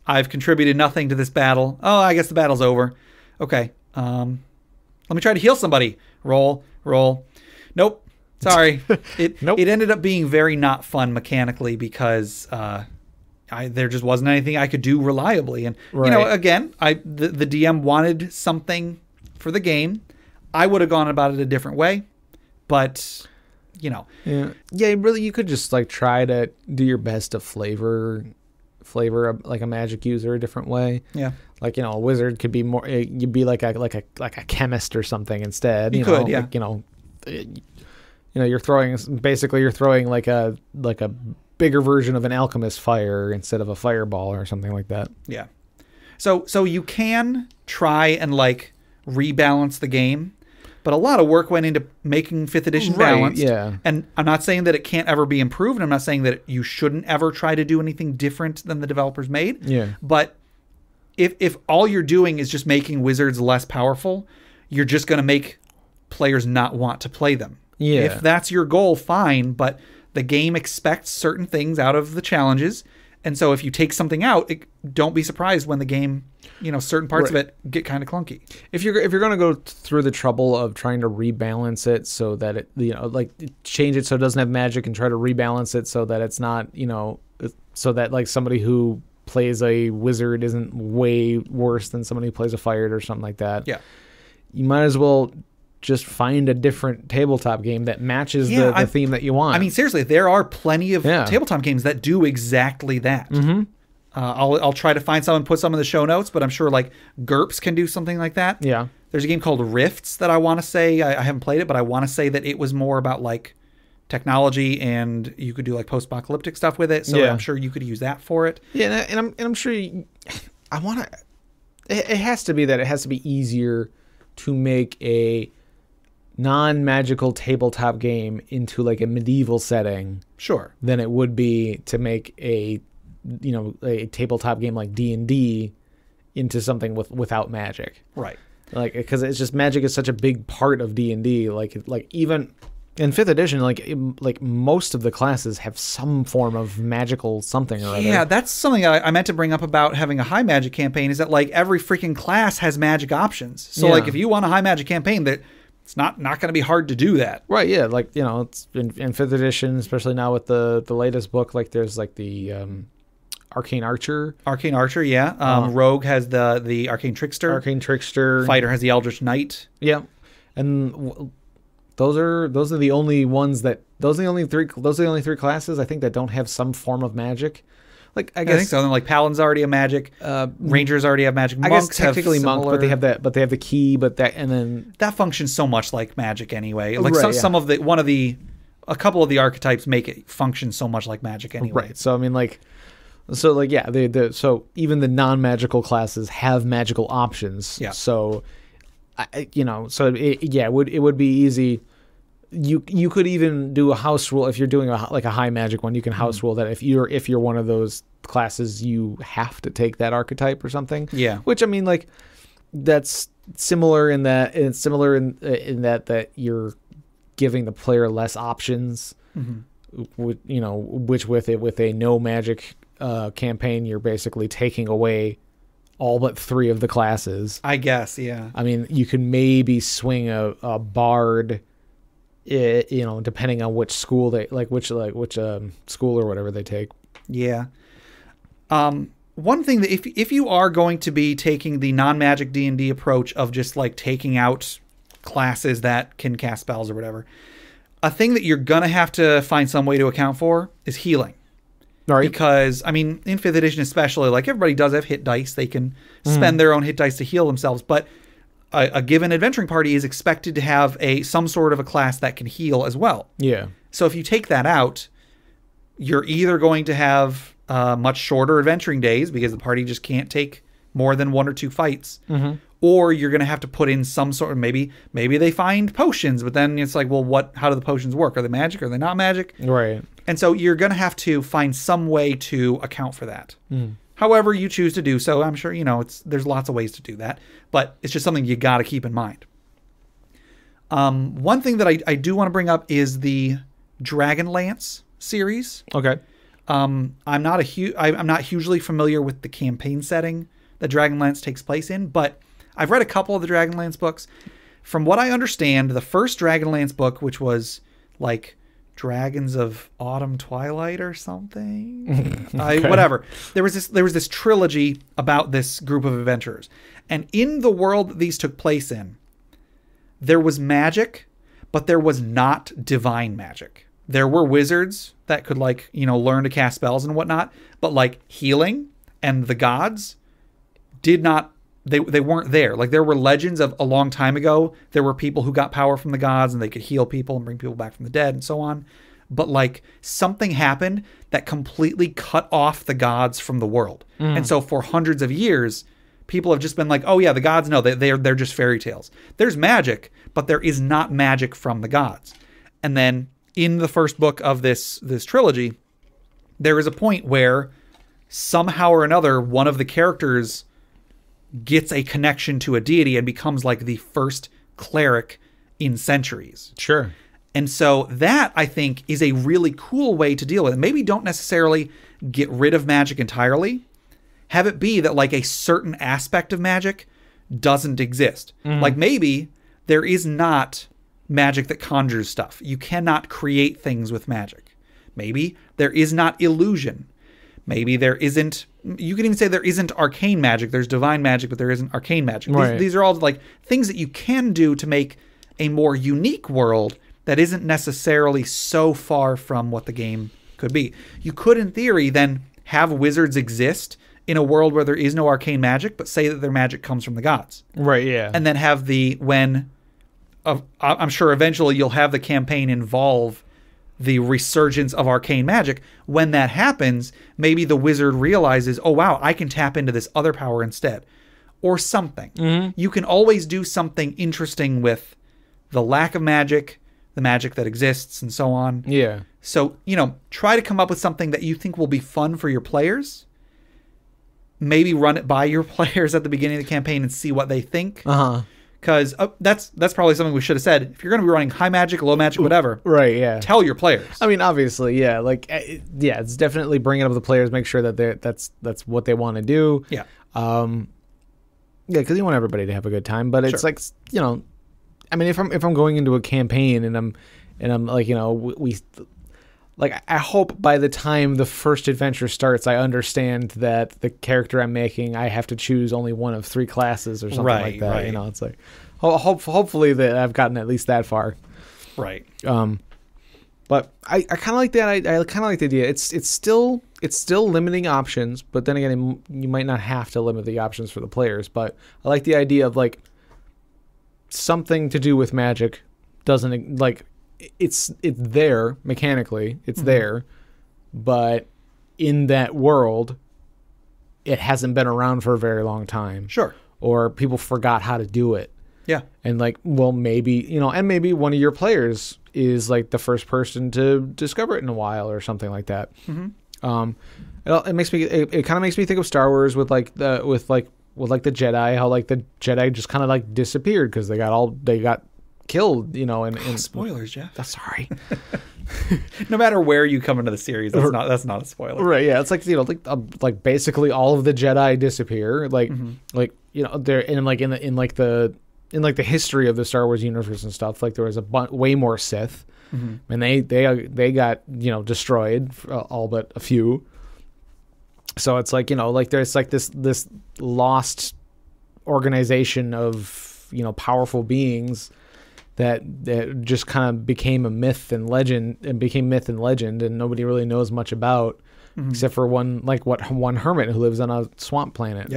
I've contributed nothing to this battle. Oh, I guess the battle's over. Okay. Let me try to heal somebody. Roll. Nope. Sorry. It ended up being very not fun mechanically because there just wasn't anything I could do reliably. And again, the DM wanted something for the game. I would have gone about it a different way, but yeah, really, you could just like try to do your best to flavor like a magic user a different way. Yeah, like a wizard could be more. You'd be like a chemist or something instead. You could, yeah. Like, you're throwing like a bigger version of an alchemist fire instead of a fireball or something like that. Yeah. So you can try and like rebalance the game, but a lot of work went into making 5th edition balanced. Yeah. And I'm not saying that it can't ever be improved. I'm not saying that you shouldn't ever try to do anything different than the developers made. Yeah. But if all you're doing is just making wizards less powerful, you're just going to make players not want to play them. Yeah. If that's your goal, fine. But the game expects certain things out of the challenges. And so if you take something out, don't be surprised when the game, certain parts of it get kind of clunky. If you're going to go through the trouble of trying to rebalance it so that it, like change it so it doesn't have magic and try to rebalance it so that it's not, so that like somebody who plays a wizard isn't way worse than somebody who plays a fired or something like that. Yeah. You might as well just find a different tabletop game that matches the theme that you want. I mean, seriously, there are plenty of tabletop games that do exactly that. Mm-hmm. I'll try to find some and put some in the show notes, but I'm sure like GURPS can do something like that. Yeah. There's a game called Rifts that I want to say, I haven't played it, but I want to say that it was more about like technology and you could do like post-apocalyptic stuff with it. So I'm sure you could use that for it. Yeah. And I'm sure it has to be easier to make a non-magical tabletop game into like a medieval setting, sure, than it would be to make a tabletop game like D&D into something without magic, right? Like, because it's just magic is such a big part of D&D. Like even in 5th edition, like most of the classes have some form of magical something or other. Yeah, that's something I meant to bring up about having a high magic campaign is that like every freaking class has magic options. So like if you want a high magic campaign, that it's not going to be hard to do that. Right, yeah. Like, it's in 5th edition, especially now with the latest book, like there's like the Arcane Archer. Arcane Archer, yeah. Rogue has the Arcane Trickster. Fighter has the Eldritch Knight. Yeah. And those are the only ones those are the only three classes I think that don't have some form of magic. Like I think so. Like Paladins already have magic. Rangers already have magic. Monks, I guess technically monk, but they have the key. And then that functions so much like magic anyway. Like a couple of the archetypes make it function so much like magic anyway. Right. So I mean, so even the non-magical classes have magical options. Yeah. So, it would be easy. You could even do a house rule if you're doing a high magic one. You can house rule that if you're one of those classes, you have to take that archetype or something. Yeah. Which I mean, like that's similar in that it's similar in that you're giving the player less options. Mm-hmm. Which with a no magic campaign, you're basically taking away all but 3 of the classes. I guess. Yeah. I mean, you can maybe swing a bard. Depending on which school which school or whatever they take. Yeah. One thing that if you are going to be taking the non-magic D&D approach of just like taking out classes that can cast spells or whatever, a thing that you're gonna have to find some way to account for is healing. All right. Because I mean, in 5th edition especially, like everybody does have hit dice. They can spend their own hit dice to heal themselves, but a given adventuring party is expected to have some sort of a class that can heal as well. Yeah. So if you take that out, you're either going to have much shorter adventuring days because the party just can't take more than 1 or 2 fights, or you're going to have to put in some sort of maybe they find potions, but then it's like, well, how do the potions work? Are they magic? Are they not magic? Right. And so you're going to have to find some way to account for that. However you choose to do so. I'm sure, there's lots of ways to do that, but it's just something you got to keep in mind. One thing that I do want to bring up is the Dragonlance series. Okay. I'm not hugely familiar with the campaign setting that Dragonlance takes place in, but I've read a couple of the Dragonlance books. From what I understand, the first Dragonlance book, which was like Dragons of Autumn Twilight or something, Okay. whatever. There was this trilogy about this group of adventurers, and in the world that these took place in, there was magic, but there was not divine magic. There were wizards that could learn to cast spells and whatnot, but like healing and the gods did not. They weren't there. Like there were legends of a long time ago. There were people who got power from the gods and they could heal people and bring people back from the dead and so on. But like something happened that completely cut off the gods from the world. And so for hundreds of years, people have just been like, oh yeah, the gods, no, they're just fairy tales. There's magic, but there is not magic from the gods. And then in the first book of this trilogy, there is a point where somehow or another, one of the characters gets a connection to a deity and becomes like the first cleric in centuries. Sure. And so that, I think, is a really cool way to deal with it. Maybe don't necessarily get rid of magic entirely. Have it be that like a certain aspect of magic doesn't exist. Like maybe there is not magic that conjures stuff. You cannot create things with magic. Maybe there is not illusion. Maybe there isn't, you can even say there isn't arcane magic. There's divine magic, but there isn't arcane magic. Right. These are all like things that you can do to make a more unique world that isn't necessarily so far from what the game could be. You could, in theory, then have wizards exist in a world where there is no arcane magic, but say that their magic comes from the gods. Right, yeah. And then have I'm sure eventually you'll have the campaign involve the resurgence of arcane magic. When that happens, maybe the wizard realizes, oh wow, I can tap into this other power instead. Or something. You can always do something interesting with the lack of magic, the magic that exists, and so on. Yeah. So, try to come up with something that you think will be fun for your players. Maybe run it by your players at the beginning of the campaign and see what they think. Because that's probably something we should have said. If you're going to be running high magic, low magic, whatever, right? Yeah. Tell your players. I mean, obviously, yeah. Like, yeah, it's definitely bringing up the players. Make sure that that's what they want to do. Yeah. Yeah, because you want everybody to have a good time. But it's like, I mean, if I'm going into a campaign and I'm like, I hope by the time the first adventure starts, I understand that the character I'm making, I have to choose only one of 3 classes or something like that. Right. It's like, hopefully that I've gotten at least that far. Right. But I kind of like that. I kind of like the idea. It's still limiting options, but then again, you might not have to limit the options for the players. But I like the idea of like something to do with magic doesn't like. It's there mechanically. It's there, but in that world, it hasn't been around for a very long time. Sure. Or people forgot how to do it. Yeah. And like, well, maybe, and maybe one of your players is like the first person to discover it in a while or something like that. It kind of makes me think of Star Wars with the Jedi, how like the Jedi just kind of like disappeared because they got killed, and spoilers, Jeff. Sorry. No matter where you come into the series, that's not a spoiler. Right, yeah. It's like, like basically all of the Jedi disappear. Like they're in the history of the Star Wars universe and stuff, like there was way more Sith. And they got, destroyed, all but a few. So it's like, like there's like this lost organization of, powerful beings that just kind of became a myth and legend, and nobody really knows much about, except for one hermit who lives on a swamp planet,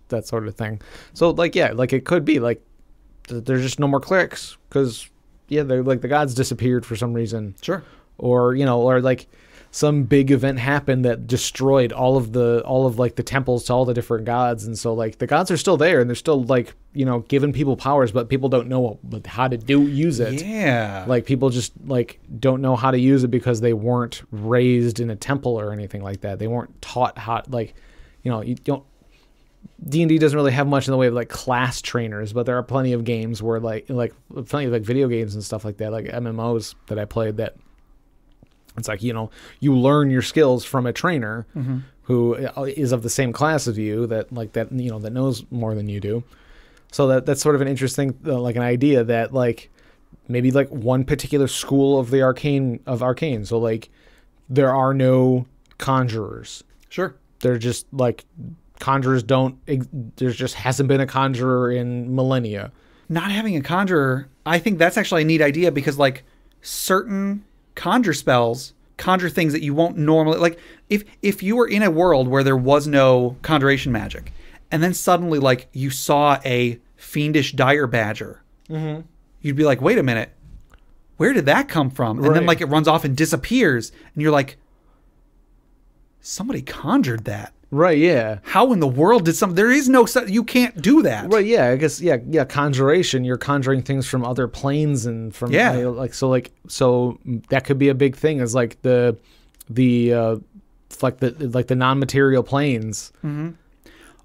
that sort of thing. So like, yeah, like it could be like there's just no more clerics because they're like the gods disappeared for some reason. Sure. Or like some big event happened that destroyed all of the temples to all the different gods, and so like the gods are still there and they're still like giving people powers, but people don't know how to use it. Yeah, like people just like don't know how to use it because they weren't raised in a temple or anything like that. They weren't taught how, like, you don't. D&D doesn't really have much in the way of like class trainers, but there are plenty of games where like plenty of like video games and stuff like that, like MMOs that I played, that it's like, you learn your skills from a trainer who is of the same class as you, that knows more than you do. So that's sort of an interesting like an idea that like maybe like one particular school of the arcane. So like there are no conjurers. Sure. They're just like conjurers there just hasn't been a conjurer in millennia. Not having a conjurer, I think that's actually a neat idea, because like certain conjure spells conjure things that you won't normally, like if you were in a world where there was no conjuration magic, and then suddenly like you saw a fiendish dire badger, you'd be like, wait a minute, where did that come from? And then like it runs off and disappears, and you're like, somebody conjured that. Right, yeah. How in the world did there is no, you can't do that. Right, yeah, I guess, yeah, conjuration, you're conjuring things from other planes and from, so that could be a big thing, is like the non-material planes.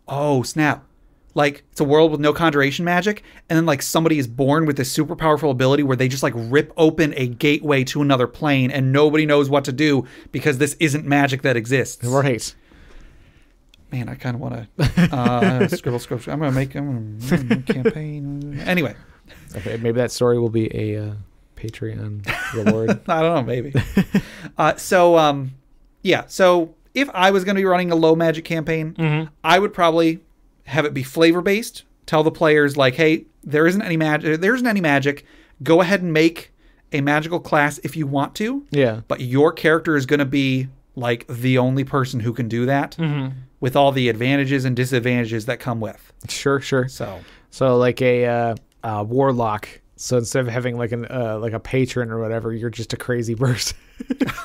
Oh, snap. Like, it's a world with no conjuration magic, and then like somebody is born with this super powerful ability where they just like rip open a gateway to another plane, and nobody knows what to do because this isn't magic that exists. Right. Man, I kind of want to scribble. I'm going to make a campaign. Anyway. Okay, maybe that story will be a Patreon reward. I don't know, maybe. So if I was going to be running a low magic campaign, I would probably have it be flavor-based. Tell the players, like, hey, there isn't any magic. Go ahead and make a magical class if you want to. Yeah. But your character is going to be, like, the only person who can do that. With all the advantages and disadvantages that come with. Sure. So like a warlock. So instead of having like a patron or whatever, you're just a crazy person.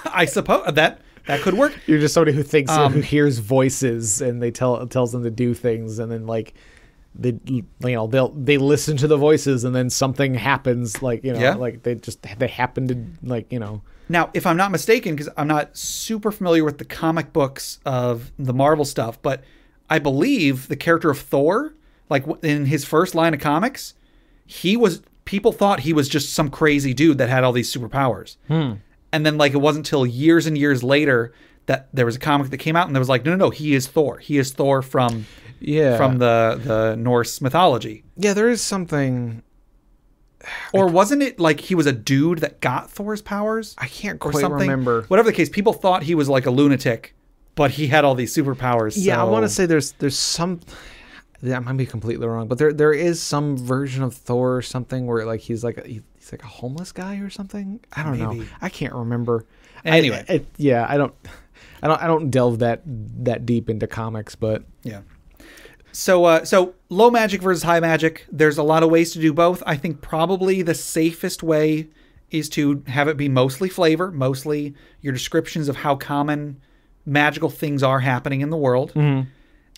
I suppose that could work. You're just somebody who thinks, who hears voices, and they tells them to do things, and then like they listen to the voices, and then something happens, like like they happen to like. Now, if I'm not mistaken, because I'm not super familiar with the comic books of the Marvel stuff, but I believe the character of Thor, like in his first line of comics, people thought he was just some crazy dude that had all these superpowers. And then like it wasn't until years and years later that there was a comic that came out, and there was like, no, he is Thor. He is Thor from the Norse mythology. Yeah, there is something. Or wasn't it like he was a dude that got Thor's powers? I can't quite remember. Whatever the case, people thought he was like a lunatic, but he had all these superpowers. Yeah, so. I want to say there's some. I might be completely wrong, but there is some version of Thor or something where like he's like a homeless guy or something. I don't know. I can't remember. Anyway, I don't delve that deep into comics, but yeah. So low magic versus high magic, there's a lot of ways to do both. I think probably the safest way is to have it be mostly flavor, mostly your descriptions of how common magical things are happening in the world.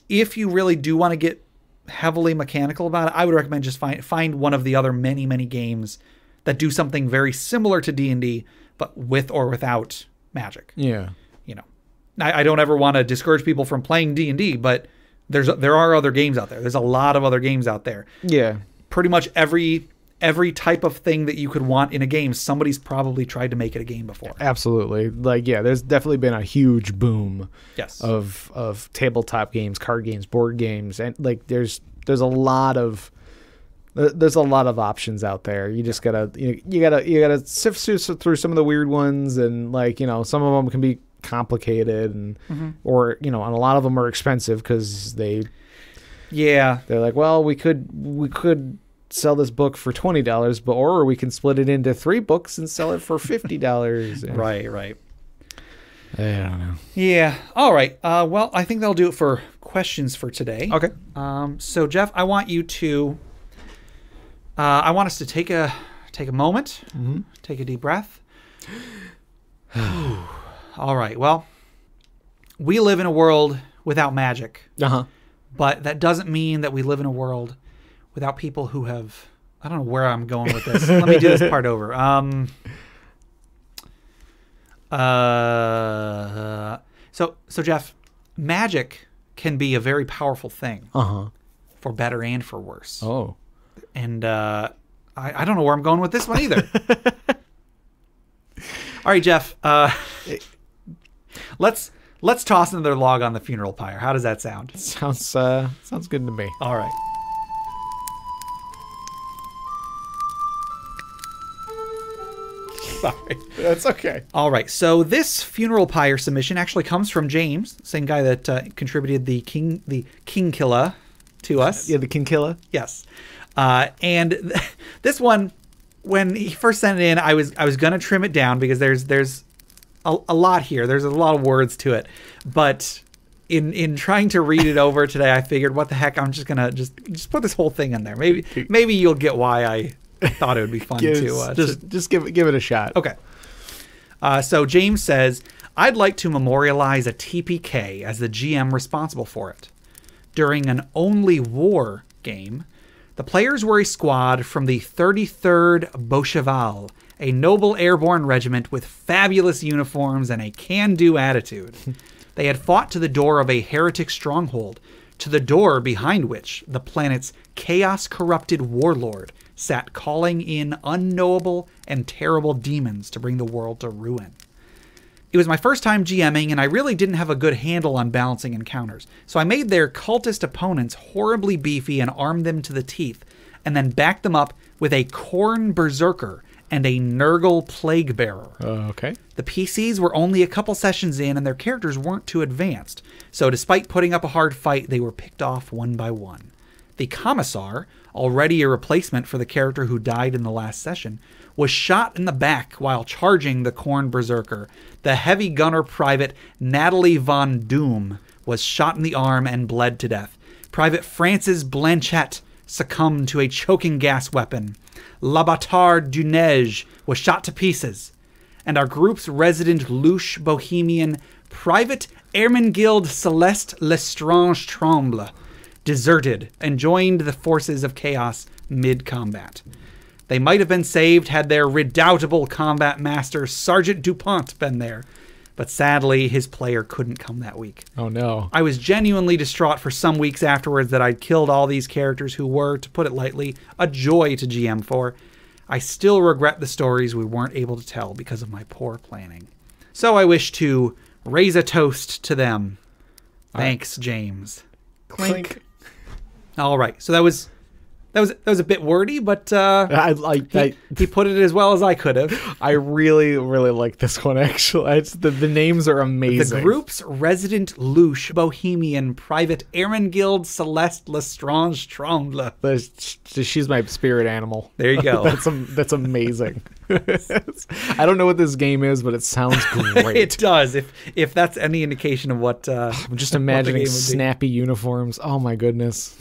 If you really do want to get heavily mechanical about it, I would recommend just find one of the other many, many games that do something very similar to D&D, but with or without magic. Yeah. I don't ever want to discourage people from playing D&D, but there are other games out there. There's a lot of other games out there. Yeah. Pretty much every type of thing that you could want in a game, somebody's probably tried to make it a game before. Absolutely. Like, yeah, there's definitely been a huge boom of tabletop games, card games, board games, and like there's a lot of options out there. You just gotta sift through some of the weird ones, and like some of them can be complicated, and or and a lot of them are expensive because they're like, well, we could sell this book for $20, or we can split it into 3 books and sell it for $50. Right. I don't know. Yeah. All right. Well, I think that'll do it for questions for today. Okay. So Jeff, I want us to take a moment, take a deep breath. All right. Well, we live in a world without magic. But that doesn't mean that we live in a world without people who have... I don't know where I'm going with this. Let me do this part over. So Jeff, magic can be a very powerful thing. Uh-huh. For better and for worse. Oh. And I don't know where I'm going with this one either. All right, Jeff. Let's toss another log on the funeral pyre. How does that sound? Sounds good to me. All right. Sorry. That's okay. All right. So this funeral pyre submission actually comes from James, same guy that contributed the King Killer to us. Yeah, the King Killer. Yes. And this one, when he first sent it in, I was gonna trim it down because there's a lot here. There's a lot of words to it, but in trying to read it over today, I figured, what the heck? I'm just gonna just put this whole thing in there. Maybe you'll get why I thought it would be fun just give it a shot. Okay. So James says, I'd like to memorialize a TPK as the GM responsible for it. During an Only War game, the players were a squad from the 33rd Beaucheval, a noble airborne regiment with fabulous uniforms and a can-do attitude. They had fought to the door of a heretic stronghold, to the door behind which the planet's chaos-corrupted warlord sat calling in unknowable and terrible demons to bring the world to ruin. It was my first time GMing, and I really didn't have a good handle on balancing encounters, so I made their cultist opponents horribly beefy and armed them to the teeth, and then backed them up with a Khorne Berserker and a Nurgle Plague Bearer. Okay. The PCs were only a couple sessions in, and their characters weren't too advanced, so despite putting up a hard fight, they were picked off one by one. The Commissar, already a replacement for the character who died in the last session, was shot in the back while charging the Khorne Berserker. The heavy gunner private Natalie von Doom was shot in the arm and bled to death. Private Francis Blanchette succumbed to a choking gas weapon. L'Abatard du Neige was shot to pieces. And our group's resident louche bohemian, Private Ermengild Celeste Lestrange Tremble, deserted and joined the forces of chaos mid-combat. They might have been saved had their redoubtable combat master, Sergeant DuPont, been there. But sadly, his player couldn't come that week. Oh, no. I was genuinely distraught for some weeks afterwards that I'd killed all these characters who were, to put it lightly, a joy to GM for. I still regret the stories we weren't able to tell because of my poor planning. So I wish to raise a toast to them. Thanks, James. Clink. All right. So that was a bit wordy, but he put it as well as I could have. I really, really like this one, actually. The names are amazing. The group's resident louche bohemian, Private Ermengild Celeste Lestrange Tremble. She's my spirit animal. There you go. That's amazing. I don't know what this game is, but it sounds great. It does. If that's any indication of what I'm just imagining snappy uniforms. Oh my goodness.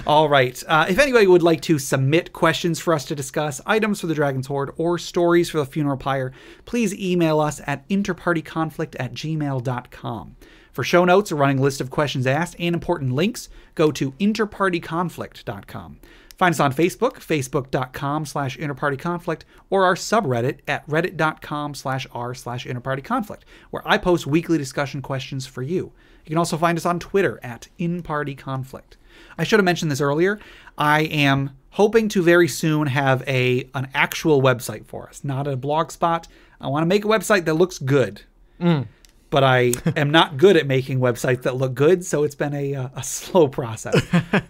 All right. If anybody would like to submit questions for us to discuss, items for the Dragon's Hoard, or stories for the Funeral Pyre, please email us at interpartyconflict@gmail.com. For show notes, a running list of questions asked, and important links, go to interpartyconflict.com. Find us on Facebook, facebook.com/interpartyconflict, or our subreddit at reddit.com/r/interpartyconflict, where I post weekly discussion questions for you. You can also find us on Twitter at InPartyConflict. I should have mentioned this earlier. I am hoping to very soon have an actual website for us, not a blog spot. I want to make a website that looks good. But I am not good at making websites that look good, so it's been a slow process.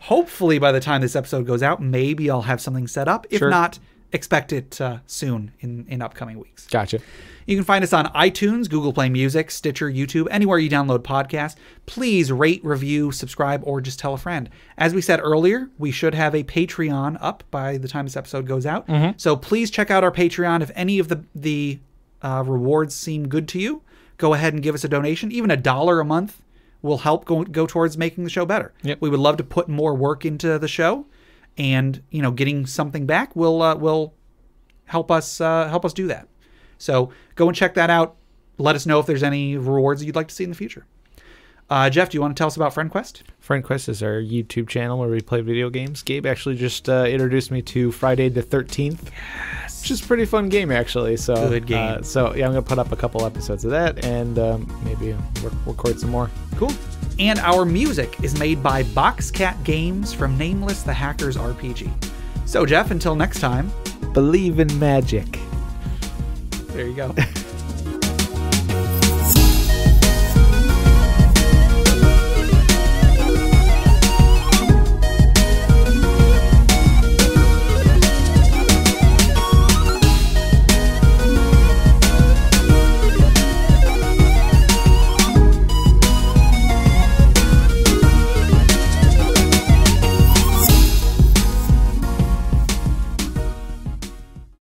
Hopefully, by the time this episode goes out, maybe I'll have something set up. If not, expect it soon in upcoming weeks. Gotcha. You can find us on iTunes, Google Play Music, Stitcher, YouTube, anywhere you download podcasts. Please rate, review, subscribe, or just tell a friend. As we said earlier, we should have a Patreon up by the time this episode goes out. So please check out our Patreon. If any of the rewards seem good to you, go ahead and give us a donation. Even $1 a month will help go towards making the show better. Yep. We would love to put more work into the show, and getting something back will help us do that. So go and check that out. Let us know if there's any rewards you'd like to see in the future. Jeff, do you want to tell us about FriendQuest? FriendQuest is our YouTube channel where we play video games. Gabe actually just introduced me to Friday the 13th. Yes. Which is a pretty fun game, actually. So, good game. I'm going to put up a couple episodes of that and maybe record some more. Cool. And our music is made by Boxcat Games from Nameless the Hacker's RPG. So, Jeff, until next time, believe in magic. There you go.